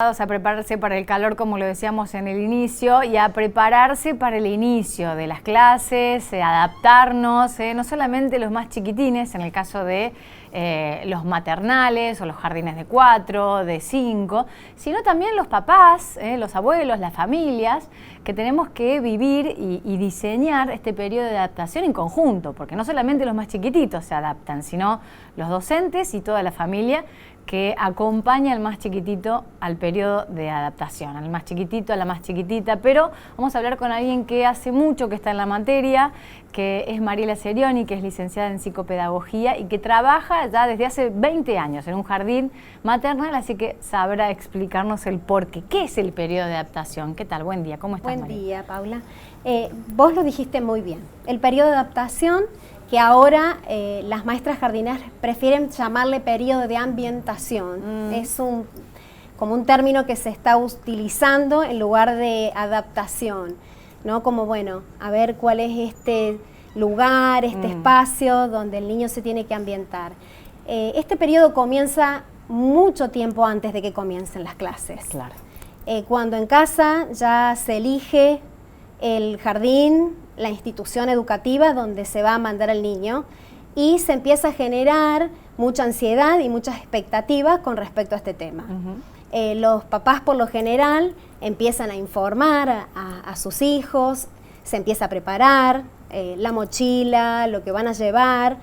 A prepararse para el calor, como lo decíamos en el inicio, y a prepararse para el inicio de las clases, adaptarnos, no solamente los más chiquitines, en el caso de los maternales o los jardines de 4, de 5, sino también los papás, los abuelos, las familias, que tenemos que vivir y diseñar este periodo de adaptación en conjunto, porque no solamente los más chiquititos se adaptan, sino los docentes y toda la familia que acompaña al más chiquitito al periodo de adaptación, al más chiquitito, a la más chiquitita. Pero vamos a hablar con alguien que hace mucho que está en la materia, que es Mariela Serioni, que es licenciada en psicopedagogía y que trabaja ya desde hace 20 años en un jardín maternal, así que sabrá explicarnos el porqué. ¿Qué es el periodo de adaptación? ¿Qué tal? Buen día, ¿cómo estás, Buen Mariela? día, Paula. Vos lo dijiste muy bien. El periodo de adaptación, que ahora las maestras jardineras prefieren llamarle periodo de ambientación. Es como un término que se está utilizando en lugar de adaptación, ¿no? Como, bueno, a ver cuál es este lugar, este espacio donde el niño se tiene que ambientar. Este periodo comienza mucho tiempo antes de que comiencen las clases. Claro. Cuando en casa ya se elige el jardín, la institución educativa donde se va a mandar al niño, y se empieza a generar mucha ansiedad y muchas expectativas con respecto a este tema. Los papás por lo general empiezan a informar a sus hijos, se empieza a preparar la mochila, lo que van a llevar,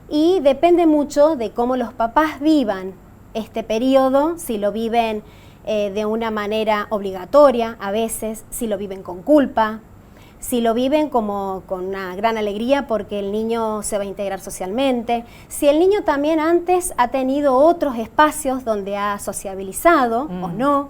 y depende mucho de cómo los papás vivan este periodo, si lo viven de una manera obligatoria, a veces, si lo viven con culpa, si lo viven como con una gran alegría porque el niño se va a integrar socialmente, si el niño también antes ha tenido otros espacios donde ha sociabilizado o no,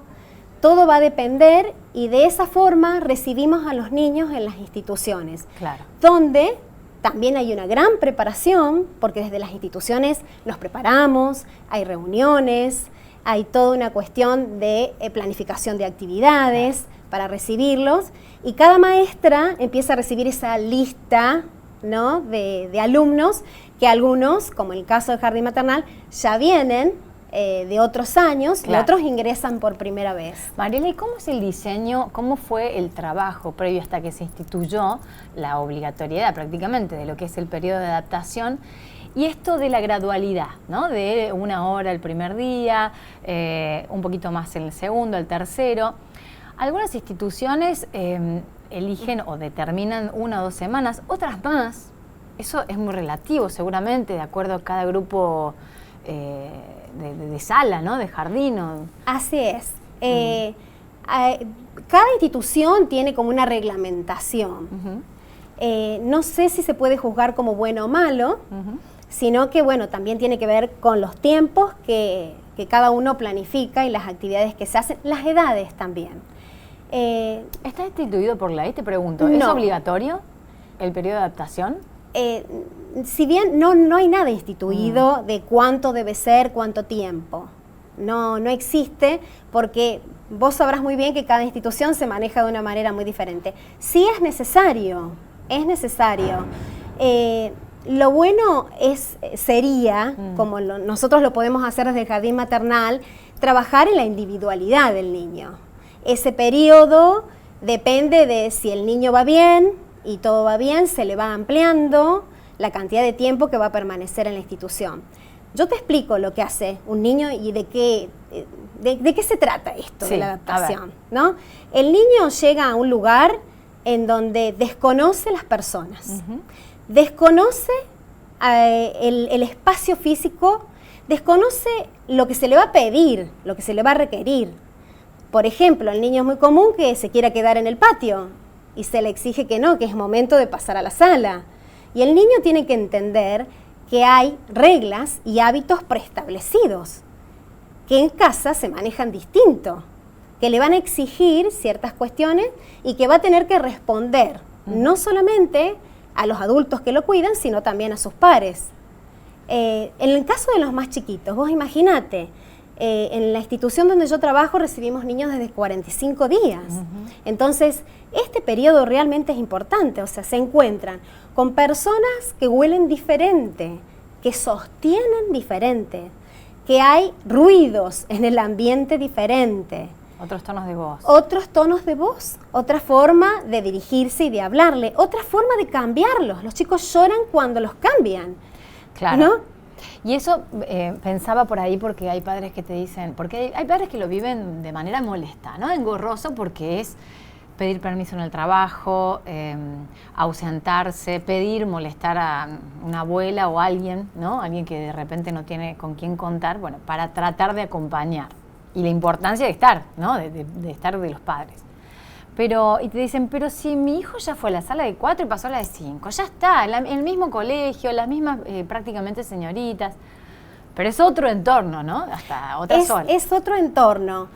todo va a depender, y de esa forma recibimos a los niños en las instituciones, Claro. donde también hay una gran preparación, porque desde las instituciones nos preparamos, hay reuniones, hay toda una cuestión de planificación de actividades para recibirlos, y cada maestra empieza a recibir esa lista, ¿no?, de alumnos, que algunos, como el caso del jardín maternal, ya vienen de otros años, Claro. y otros ingresan por primera vez. Mariela, ¿y cómo es el diseño, cómo fue el trabajo previo hasta que se instituyó la obligatoriedad prácticamente de lo que es el periodo de adaptación? Y esto de la gradualidad, ¿no? De 1 hora el primer día, un poquito más en el segundo, el tercero. Algunas instituciones eligen o determinan 1 o 2 semanas, otras más. Eso es muy relativo, seguramente, de acuerdo a cada grupo de sala, ¿no? De jardín. Así es. Cada institución tiene como una reglamentación. No sé si se puede juzgar como bueno o malo, sino que, bueno, también tiene que ver con los tiempos que cada uno planifica y las actividades que se hacen, las edades también. ¿Está instituido por ley? Te pregunto. ¿Es No. obligatorio el periodo de adaptación? Si bien no hay nada instituido de cuánto debe ser, cuánto tiempo. No existe, porque vos sabrás muy bien que cada institución se maneja de una manera muy diferente. Sí es necesario, es necesario. Lo bueno sería, como nosotros lo podemos hacer desde el jardín maternal, trabajar en la individualidad del niño. Ese periodo depende de si el niño va bien y todo va bien, se le va ampliando la cantidad de tiempo que va a permanecer en la institución. Yo te explico lo que hace un niño y de qué se trata esto, Sí, de la adaptación, ¿no? El niño llega a un lugar en donde desconoce las personas, desconoce el espacio físico, desconoce lo que se le va a pedir, lo que se le va a requerir. Por ejemplo, el niño es muy común que se quiera quedar en el patio y se le exige que no, que es momento de pasar a la sala. Y el niño tiene que entender que hay reglas y hábitos preestablecidos, que en casa se manejan distinto, que le van a exigir ciertas cuestiones y que va a tener que responder, no solamente a los adultos que lo cuidan, sino también a sus pares. En el caso de los más chiquitos, vos imaginate, en la institución donde yo trabajo recibimos niños desde 45 días. Entonces, este periodo realmente es importante, o sea, se encuentran con personas que huelen diferente, que sostienen diferente, que hay ruidos en el ambiente diferente. Otros tonos de voz. Otros tonos de voz, otra forma de dirigirse y de hablarle, otra forma de cambiarlos. Los chicos lloran cuando los cambian. Claro. ¿No? Y eso pensaba por ahí porque hay padres que te dicen, porque hay padres que lo viven de manera molesta, ¿no? Engorroso porque es pedir permiso en el trabajo, ausentarse, pedir, molestar a una abuela o alguien, ¿no? Alguien que de repente no tiene con quién contar, bueno, para tratar de acompañar. Y la importancia de estar, ¿no? De estar de los padres. Y te dicen, pero si mi hijo ya fue a la sala de 4 y pasó a la de 5, ya está, en el mismo colegio, las mismas prácticamente señoritas, pero es otro entorno, ¿no? Hasta otra sola. Es otro entorno.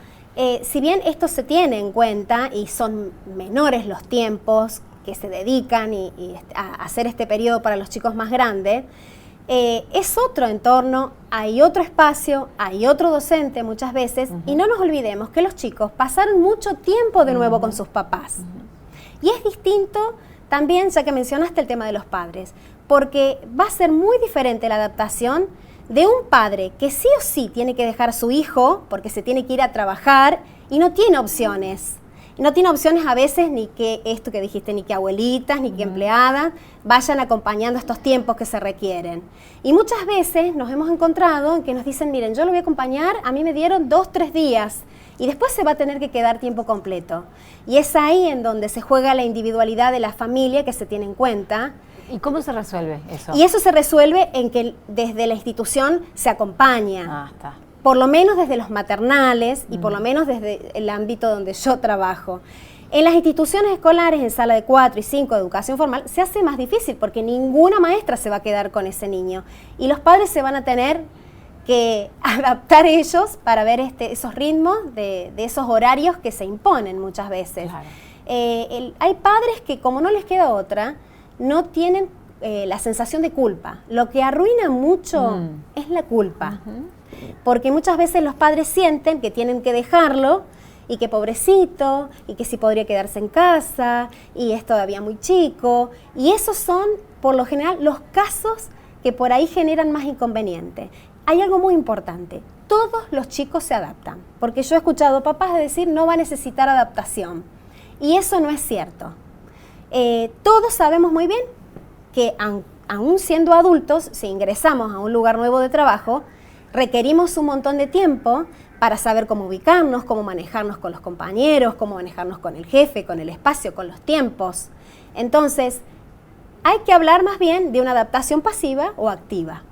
Si bien esto se tiene en cuenta y son menores los tiempos que se dedican a hacer este periodo para los chicos más grandes, es otro entorno, hay otro espacio, hay otro docente muchas veces, y no nos olvidemos que los chicos pasaron mucho tiempo de nuevo con sus papás. Y es distinto también, ya que mencionaste el tema de los padres, porque va a ser muy diferente la adaptación de un padre que sí o sí tiene que dejar a su hijo porque se tiene que ir a trabajar y no tiene opciones. No tiene opciones a veces ni que esto que dijiste, ni que abuelitas, ni que empleadas vayan acompañando estos tiempos que se requieren. Y muchas veces nos hemos encontrado en que nos dicen, miren, yo lo voy a acompañar, a mí me dieron 2, 3 días y después se va a tener que quedar tiempo completo. Y es ahí en donde se juega la individualidad de la familia que se tiene en cuenta. ¿Y cómo se resuelve eso? Y eso se resuelve en que desde la institución se acompaña. Ah, está. Por lo menos desde los maternales y por lo menos desde el ámbito donde yo trabajo. En las instituciones escolares, en sala de 4 y 5 de educación formal, se hace más difícil porque ninguna maestra se va a quedar con ese niño. Y los padres se van a tener que adaptar ellos para ver esos ritmos de esos horarios que se imponen muchas veces. Claro. Hay padres que, como no les queda otra, no tienen la sensación de culpa. Lo que arruina mucho es la culpa. Porque muchas veces los padres sienten que tienen que dejarlo y que pobrecito, y que sí podría quedarse en casa, y es todavía muy chico. Y esos son, por lo general, los casos que por ahí generan más inconveniente. Hay algo muy importante. Todos los chicos se adaptan. Porque yo he escuchado papás decir no va a necesitar adaptación. Y eso no es cierto. Todos sabemos muy bien que aún siendo adultos, si ingresamos a un lugar nuevo de trabajo, requerimos un montón de tiempo para saber cómo ubicarnos, cómo manejarnos con los compañeros, cómo manejarnos con el jefe, con el espacio, con los tiempos. Entonces, hay que hablar más bien de una adaptación pasiva o activa.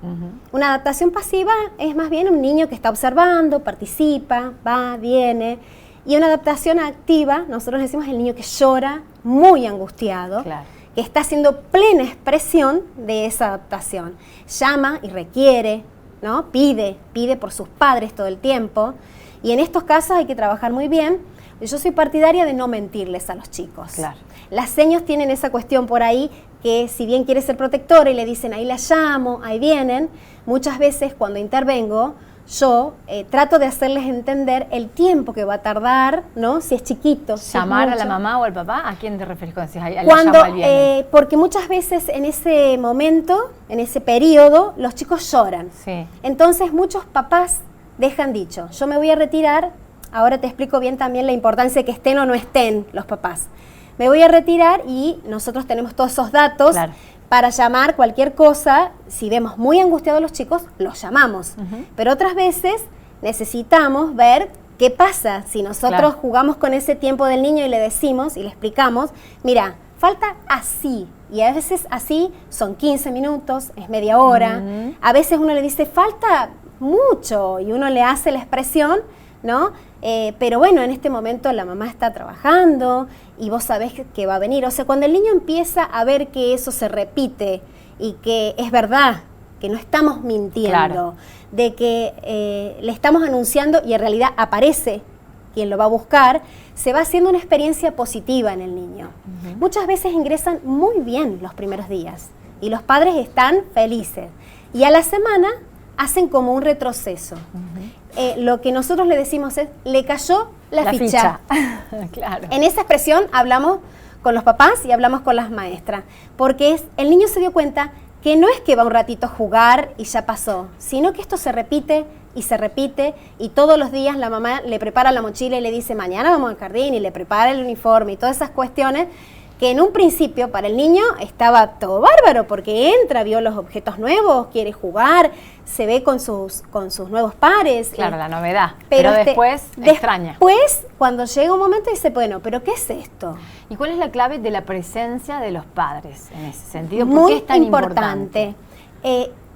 Una adaptación pasiva es más bien un niño que está observando, participa, va, viene. Y una adaptación activa, nosotros decimos el niño que llora, muy angustiado, claro, que está haciendo plena expresión de esa adaptación. Llama y requiere, ¿no? Pide por sus padres todo el tiempo. Y en estos casos hay que trabajar muy bien. Yo soy partidaria de no mentirles a los chicos. Claro. Las señas tienen esa cuestión por ahí que si bien quiere ser protectora y le dicen ahí la llamo, ahí vienen, muchas veces cuando intervengo yo trato de hacerles entender el tiempo que va a tardar, ¿no? Si es chiquito. ¿Llamar a la mamá o al papá? ¿A quién te refieres cuando decís ahí? Porque muchas veces en ese momento, en ese periodo, los chicos lloran. Sí. Entonces muchos papás dejan dicho, yo me voy a retirar, ahora te explico bien también la importancia de que estén o no estén los papás. Me voy a retirar y nosotros tenemos todos esos datos, claro, para llamar cualquier cosa. Si vemos muy angustiados los chicos, los llamamos. Pero otras veces necesitamos ver qué pasa si nosotros, claro, jugamos con ese tiempo del niño y le decimos y le explicamos, mira, falta así. Y a veces así son 15 minutos, es media hora. A veces uno le dice, falta mucho, y uno le hace la expresión, ¿no? Pero bueno, en este momento la mamá está trabajando y vos sabés que va a venir. O sea, cuando el niño empieza a ver que eso se repite y que es verdad, que no estamos mintiendo, claro, de que le estamos anunciando y en realidad aparece quien lo va a buscar, se va haciendo una experiencia positiva en el niño. Muchas veces ingresan muy bien los primeros días y los padres están felices. Y a la semana hacen como un retroceso. Lo que nosotros le decimos es, le cayó la ficha. Claro. En esa expresión hablamos con los papás y hablamos con las maestras, porque el niño se dio cuenta que no es que va un ratito a jugar y ya pasó, sino que esto se repite y se repite, y todos los días la mamá le prepara la mochila y le dice, mañana vamos al jardín, y le prepara el uniforme y todas esas cuestiones, que en un principio para el niño estaba todo bárbaro, porque entra, vio los objetos nuevos, quiere jugar, se ve con sus nuevos pares. Claro, la novedad, pero después extraña. Después, cuando llega un momento, dice, bueno, ¿pero qué es esto? ¿Y cuál es la clave de la presencia de los padres en ese sentido? ¿Por qué es tan importante?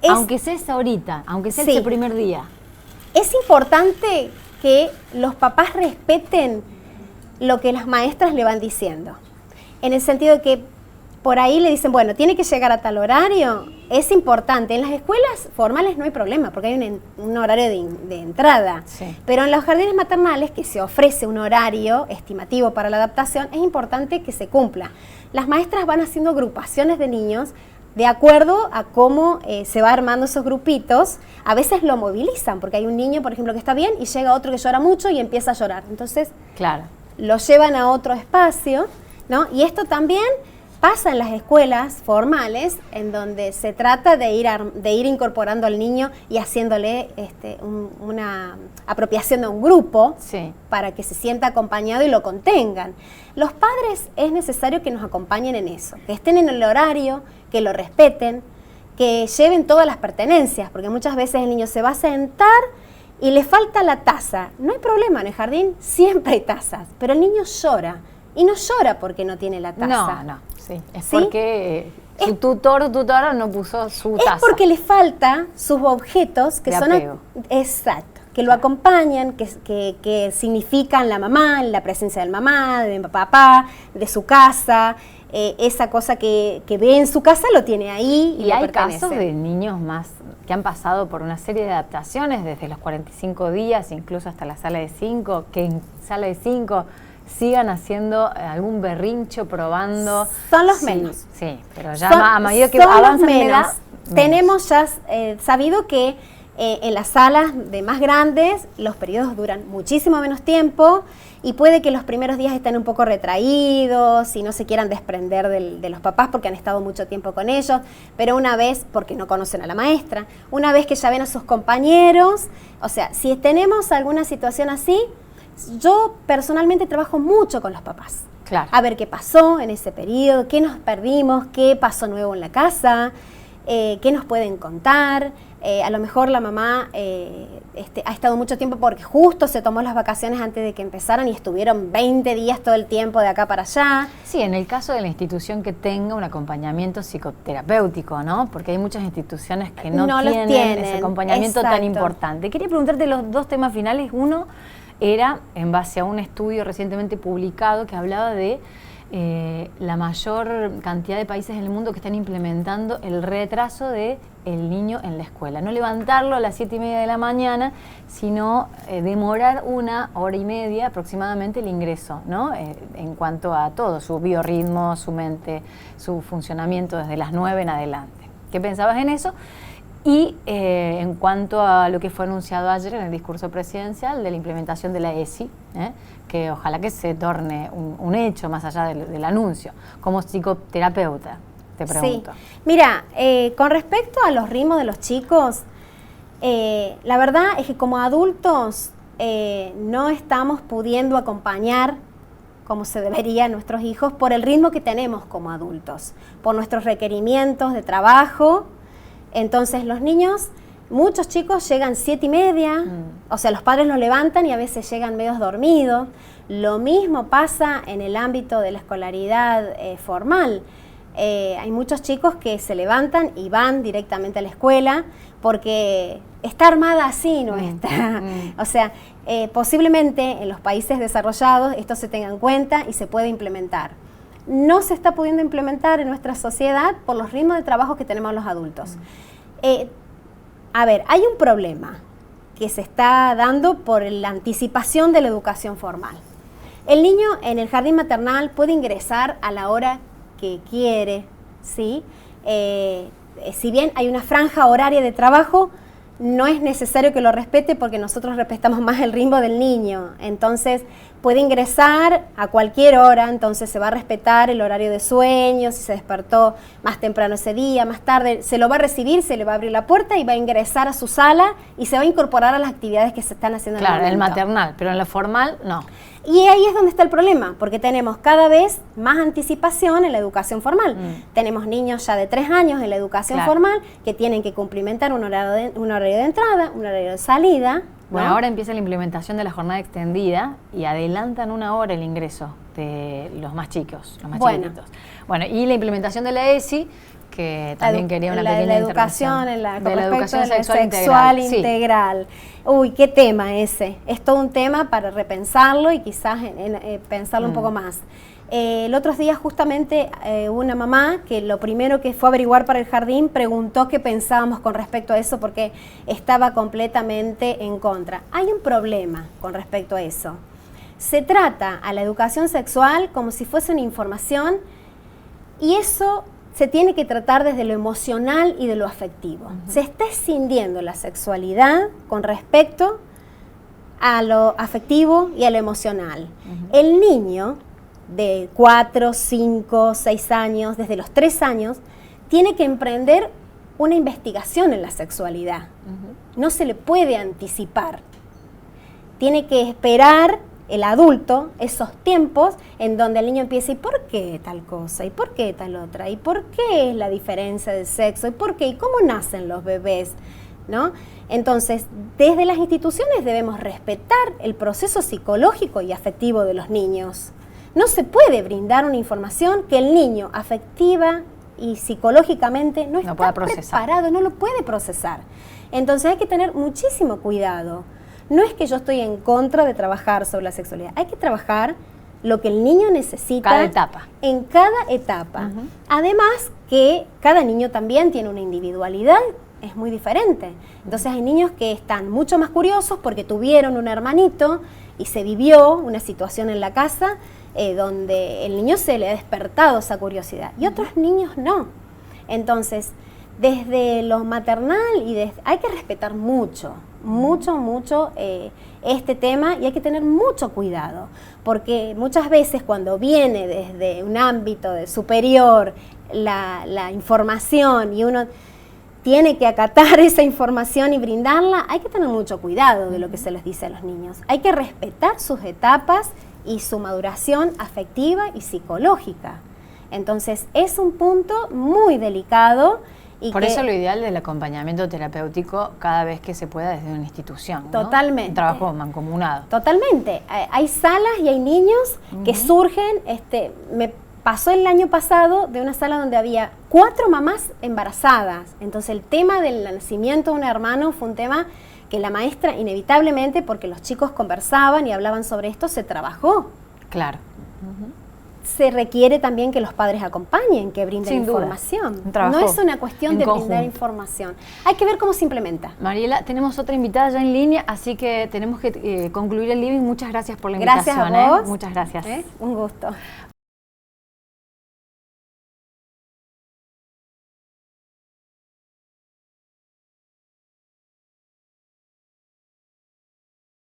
Aunque sea ahorita, aunque sea ese primer día. Es importante que los papás respeten lo que las maestras le van diciendo. En el sentido de que por ahí le dicen, bueno, tiene que llegar a tal horario. Es importante. En las escuelas formales no hay problema, porque hay un horario de entrada. Sí. Pero en los jardines maternales, que se ofrece un horario estimativo para la adaptación, es importante que se cumpla. Las maestras van haciendo agrupaciones de niños de acuerdo a cómo se va armando esos grupitos. A veces lo movilizan, porque hay un niño, por ejemplo, que está bien y llega otro que llora mucho y empieza a llorar. Entonces, claro, lo llevan a otro espacio, ¿no? Y esto también pasa en las escuelas formales, en donde se trata de ir incorporando al niño y haciéndole una apropiación de un grupo, sí, para que se sienta acompañado y lo contengan. Los padres es necesario que nos acompañen en eso, que estén en el horario, que lo respeten, que lleven todas las pertenencias, porque muchas veces el niño se va a sentar y le falta la taza. No hay problema, en el jardín siempre hay tazas, pero el niño llora. Y no llora porque no tiene la taza. No, sí. Es porque su tutor o tutora no puso su taza. Es porque le falta sus objetos que son... Exacto. Que lo acompañan, que significan la mamá, la presencia del mamá, de papá, de su casa. Esa cosa que ve en su casa lo tiene ahí y hay casos de niños más que han pasado por una serie de adaptaciones desde los 45 días, incluso hasta la sala de 5, que en sala de 5... sigan haciendo algún berrincho, probando. Son los menos. Sí, pero ya a medida que avanzan en edad, tenemos ya sabido que en las salas de más grandes los periodos duran muchísimo menos tiempo y puede que los primeros días estén un poco retraídos y no se quieran desprender de los papás porque han estado mucho tiempo con ellos, pero una vez, porque no conocen a la maestra, una vez que ya ven a sus compañeros, o sea, si tenemos alguna situación así, yo personalmente trabajo mucho con los papás. Claro. A ver qué pasó en ese periodo, qué nos perdimos, qué pasó nuevo en la casa, qué nos pueden contar. A lo mejor la mamá ha estado mucho tiempo porque justo se tomó las vacaciones antes de que empezaran y estuvieron 20 días todo el tiempo de acá para allá. Sí, en el caso de la institución que tenga un acompañamiento psicoterapéutico, ¿no? Porque hay muchas instituciones que no tienen ese acompañamiento. Exacto. Tan importante. Quería preguntarte los dos temas finales. Uno era en base a un estudio recientemente publicado que hablaba de la mayor cantidad de países en el mundo que están implementando el retraso del niño en la escuela. No levantarlo a las 7:30 de la mañana, sino demorar 1 hora y media aproximadamente el ingreso, ¿no? En cuanto a todo, su biorritmo, su mente, su funcionamiento desde las 9 en adelante. ¿Qué pensabas en eso? Y en cuanto a lo que fue anunciado ayer en el discurso presidencial de la implementación de la ESI, que ojalá que se torne un hecho más allá del anuncio. Como psicoterapeuta, te pregunto. Sí. Mira, con respecto a los ritmos de los chicos, la verdad es que como adultos no estamos pudiendo acompañar como se debería a nuestros hijos por el ritmo que tenemos como adultos, por nuestros requerimientos de trabajo. Entonces los niños, muchos chicos llegan 7:30, o sea, los padres los levantan y a veces llegan medios dormidos. Lo mismo pasa en el ámbito de la escolaridad formal. Hay muchos chicos que se levantan y van directamente a la escuela porque está armada así, no está. O sea, posiblemente en los países desarrollados esto se tenga en cuenta y se puede implementar. No se está pudiendo implementar en nuestra sociedad por los ritmos de trabajo que tenemos los adultos. A ver, hay un problema que se está dando por la anticipación de la educación formal. El niño en el jardín maternal puede ingresar a la hora que quiere, ¿sí? Si bien hay una franja horaria de trabajo, no es necesario que lo respete porque nosotros respetamos más el ritmo del niño. Entonces, puede ingresar a cualquier hora, entonces se va a respetar el horario de sueño, si se despertó más temprano ese día, más tarde, se lo va a recibir, se le va a abrir la puerta y va a ingresar a su sala y se va a incorporar a las actividades que se están haciendo en el momento. Claro, el maternal, pero en lo formal, no. Y ahí es donde está el problema, porque tenemos cada vez más anticipación en la educación formal. Tenemos niños ya de 3 años en la educación formal que tienen que cumplimentar un horario de entrada, un horario de salida. Bueno, ¿no? ahora empieza la implementación de la jornada extendida y adelantan 1 hora el ingreso de los más chicos, los más chiquititos. Bueno, y la implementación de la ESI, que también quería una pequeña educación, intervención. De la educación sexual integral. Uy, qué tema ese. Es todo un tema para repensarlo y quizás pensarlo un poco más. El otro día justamente una mamá que lo primero que fue a averiguar para el jardín preguntó qué pensábamos con respecto a eso porque estaba completamente en contra. Hay un problema con respecto a eso. Se trata a la educación sexual como si fuese una información y eso se tiene que tratar desde lo emocional y de lo afectivo. Se está escindiendo la sexualidad con respecto a lo afectivo y a lo emocional. El niño de 4, 5, 6 años, desde los 3 años, tiene que emprender una investigación en la sexualidad. No se le puede anticipar. Tiene que esperar el adulto esos tiempos en donde el niño empieza, ¿y por qué tal cosa? ¿Y por qué tal otra? ¿Y por qué es la diferencia de sexo? ¿Y por qué? ¿Y cómo nacen los bebés? ¿No? Entonces, desde las instituciones debemos respetar el proceso psicológico y afectivo de los niños. No se puede brindar una información que el niño afectiva y psicológicamente no está preparado, no lo puede procesar. Entonces hay que tener muchísimo cuidado. No es que yo estoy en contra de trabajar sobre la sexualidad, hay que trabajar lo que el niño necesita en cada etapa. Además que cada niño también tiene una individualidad, es muy diferente. Entonces hay niños que están mucho más curiosos porque tuvieron un hermanito y se vivió una situación en la casa donde el niño se le ha despertado esa curiosidad y otros niños no. Entonces, desde lo maternal hay que respetar mucho este tema y hay que tener mucho cuidado, porque muchas veces cuando viene desde un ámbito superior la información y uno tiene que acatar esa información y brindarla, hay que tener mucho cuidado de lo que se les dice a los niños. Hay que respetar sus etapas y su maduración afectiva y psicológica. Entonces, es un punto muy delicado. Por eso lo ideal del acompañamiento terapéutico cada vez que se pueda desde una institución, ¿no? Totalmente. Un trabajo mancomunado. Totalmente. Hay salas y hay niños que surgen. Me pasó el año pasado de una sala donde había 4 mamás embarazadas. Entonces, el tema del nacimiento de un hermano fue un tema que la maestra inevitablemente, porque los chicos conversaban y hablaban sobre esto, se trabajó. Claro. Se requiere también que los padres acompañen, que brinden información. No es una cuestión de brindar información. Hay que ver cómo se implementa. Mariela, tenemos otra invitada ya en línea, así que tenemos que concluir el living. Muchas gracias por la invitación. Gracias a vos. Muchas gracias. Un gusto.